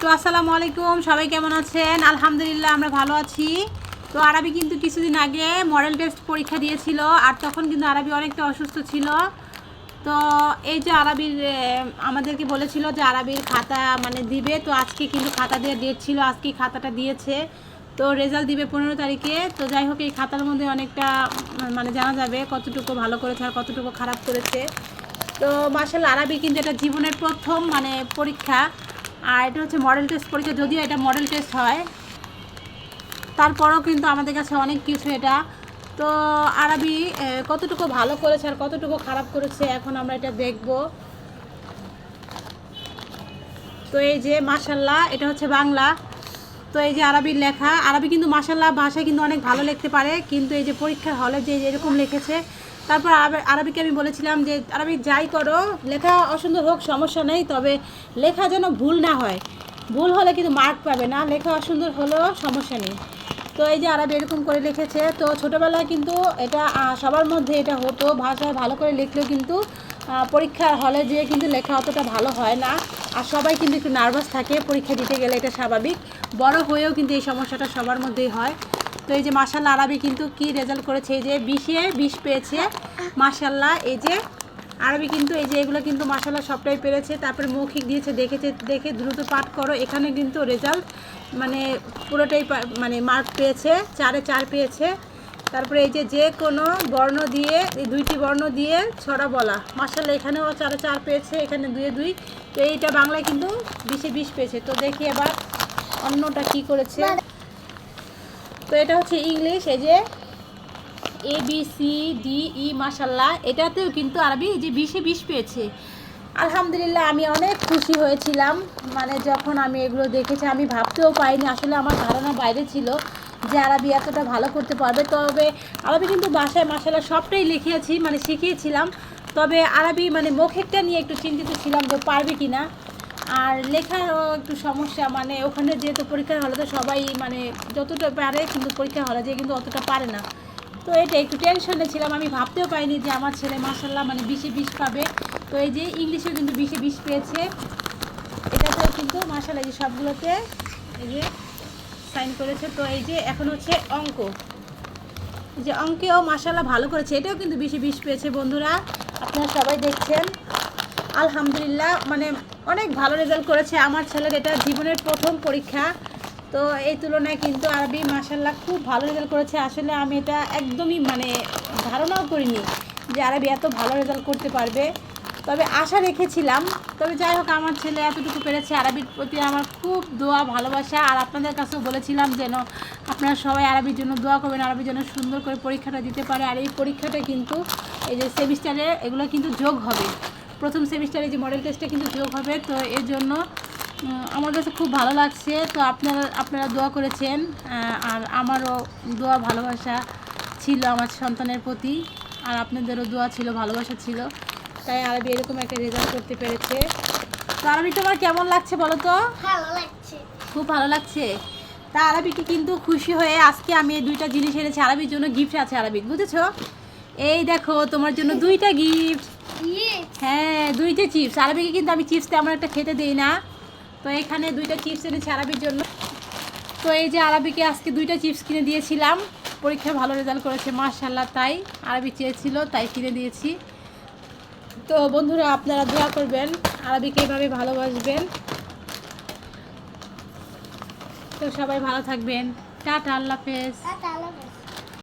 তো আসসালামু আলাইকুম, সবাই কেমন আছেন? আলহামদুলিল্লাহ আমরা ভালো আছি। তো আরবি কিন্তু কিছুদিন আগে মডেল টেস্ট পরীক্ষা দিয়েছিল, আর তখন কিন্তু আরবি অনেকটা অসুস্থ ছিল। তো এই যে আরবির আমাদেরকে বলেছিল যে আরবির খাতা মানে দিবে, তো আজকে কিন্তু খাতা দেওয়ার ডেট ছিল, আজকে খাতাটা দিয়েছে। তো রেজাল্ট দিবে 15 তারিখে। তো যাই হোক, এই খাতার মধ্যে অনেকটা মানে জানা যাবে কতটুকু ভালো করেছে আর কতটুকু খারাপ করেছে। তো মাশাআল্লাহ আরবি কিন্তু এটা জীবনের প্রথম মানে পরীক্ষা, আর এটা হচ্ছে মডেল টেস্ট পরীক্ষা। যদিও এটা মডেল টেস্ট হয়, তারপরেও কিন্তু আমাদের কাছে অনেক কিছু এটা। তো আরবি কতটুকু ভালো করেছে আর কতটুকু খারাপ করেছে এখন আমরা এটা দেখব। তো এই যে মাশাআল্লাহ এটা হচ্ছে বাংলা। তো এই যে আরবির লেখা, আরবি কিন্তু মাশাআল্লাহ ভাষায় কিন্তু অনেক ভালো লিখতে পারে, কিন্তু এই যে পরীক্ষার হলে যে এরকম লিখেছে। তারপর আরবিকে আমি বলেছিলাম যে আরবি যাই করো, লেখা অসুন্দর হোক সমস্যা নেই, তবে লেখা যেন ভুল না হয়। ভুল হলে কিন্তু মার্ক পাবে না, লেখা অসুন্দর হলেও সমস্যা নেই। তো এই যে আরবি এরকম করে লিখেছে। তো ছোটোবেলায় কিন্তু এটা সবার মধ্যে এটা হতো, ভাষায় ভালো করে লিখলেও কিন্তু পরীক্ষার হলে যেয়ে কিন্তু লেখা অতটা ভালো হয় না, আর সবাই কিন্তু একটু নার্ভাস থাকে পরীক্ষা দিতে গেলে, এটা স্বাভাবিক। বড় হয়েও কিন্তু এই সমস্যাটা সবার মধ্যেই হয়। তো এই যে মাশাআল্লাহ আরবি কিন্তু কি রেজাল্ট করেছে, এই যে 20-এ 20 পেয়েছে মাশাআল্লাহ। এই যে আরবি কিন্তু এই যে এগুলো কিন্তু মাশাআল্লাহ সবটাই পেরেছে। তারপরে মৌখিক দিয়েছে, দেখে দ্রুত পাঠ করো, এখানে কিন্তু রেজাল্ট মানে পুরোটাই মানে মার্ক পেয়েছে, 4-এ 4 পেয়েছে। তারপরে এই যে কোনো বর্ণ দিয়ে, এই 2টি বর্ণ দিয়ে ছড়া বলা, মাশাআল্লাহ এখানেও 4-এ 4 পেয়েছে, এখানে 2-এ 2। তো এইটা বাংলায় কিন্তু 20-এ 20 পেয়েছে। তো দেখি এবার অন্যটা কি করেছে। তো এটা হচ্ছে ইংলিশ, এই যে ABCDE মাশাআল্লাহ এটাতেও কিন্তু আরবি এই যে 20-এ 20 পেয়েছে। আলহামদুলিল্লাহ আমি অনেক খুশি হয়েছিলাম, মানে যখন আমি এগুলো দেখেছি। আমি ভাবতেও পারিনি, আসলে আমার ধারণা বাইরে ছিল যে আরবি এতটা ভালো করতে পারবে। তবে আরবি কিন্তু বাসায় মাশাআল্লাহ সবটাই লিখিয়েছি, মানে শিখিয়েছিলাম। তবে আরবি মানে মৌখিকটা নিয়ে একটু চিন্তিত ছিলাম যে পারবে কি না, আর লেখারও একটু সমস্যা। মানে ওখানে যেহেতু পরীক্ষার হলে তো সবাই মানে যতটা পারে, কিন্তু পরীক্ষার হলে যে কিন্তু অতটা পারে না। তো এটা একটু টেনশনে ছিলাম, আমি ভাবতেও পারিনি যে আমার ছেলে মাশাআল্লাহ মানে 20-এ 20 পাবে। তো এই যে ইংলিশেও কিন্তু 20-এ 20 পেয়েছে, এটাতেও কিন্তু মাশাআল্লাহ যে সবগুলোতে এই যে সাইন করেছে। তো এই যে এখন হচ্ছে অঙ্ক, যে অঙ্কেও মাশাআল্লাহ ভালো করেছে, এটাও কিন্তু 20-এ 20 পেয়েছে। বন্ধুরা আপনারা সবাই দেখছেন, আলহামদুলিল্লাহ মানে অনেক ভালো রেজাল্ট করেছে আমার ছেলের, এটা জীবনের প্রথম পরীক্ষা। তো এই তুলনায় কিন্তু আরবি মাশাআল্লাহ খুব ভালো রেজাল্ট করেছে। আসলে আমি এটা একদমই মানে ধারণাও করিনি যে আরবি এত ভালো রেজাল্ট করতে পারবে, তবে আশা রেখেছিলাম। তবে যাই হোক, আমার ছেলে এতটুকু পেরেছে। আরবির প্রতি আমার খুব দোয়া ভালোবাসা, আর আপনাদের কাছেও বলেছিলাম যেন আপনারা সবাই আরবির জন্য দোয়া করবেন, আরবির জন্য সুন্দর করে পরীক্ষাটা দিতে পারে। আর এই পরীক্ষাটা কিন্তু এই যে সেমিস্টারে এগুলো কিন্তু যোগ হবে, প্রথম সেমিস্টারে যে মডেল টেস্টটা কিন্তু যোগ হবে। তো এর জন্য আমার কাছে খুব ভালো লাগছে। তো আপনারা দোয়া করেছেন, আর আমারও দোয়া ভালোবাসা ছিল আমার সন্তানের প্রতি, আর আপনাদেরও দোয়া ছিল, ভালোবাসা ছিল, তাই আরবি এরকম একটা রেজাল্ট করতে পেরেছে। তো আরবি তোমার কেমন লাগছে বলো তো? ভালো লাগছে, খুব ভালো লাগছে। তা আরবিকে কিন্তু খুশি হয়ে আজকে আমি এই 2টা জিনিস এনেছি আরবির জন্য, গিফট আছে আরবিক, বুঝেছো? এই দেখো তোমার জন্য 2টা গিফট। হ্যাঁ, 2টে চিপস। আরবিকে কিন্তু আমি চিপস তেমন একটা খেতে দিই না, তো এখানে 2টা চিপস এনেছি আরবির জন্য। তো এই যে আরবিকে আজকে 2টা চিপস কিনে দিয়েছিলাম, পরীক্ষায় ভালো রেজাল্ট করেছে মাশাআল্লাহ, তাই আরবি চেয়েছিল তাই কিনে দিয়েছি। তো বন্ধুরা আপনারা দোয়া করবেন, আরবিকে এভাবে ভালোবাসবেন। তো সবাই ভালো থাকবেন, টাটা, আল্লাহ হাফেজ। আর তাহলে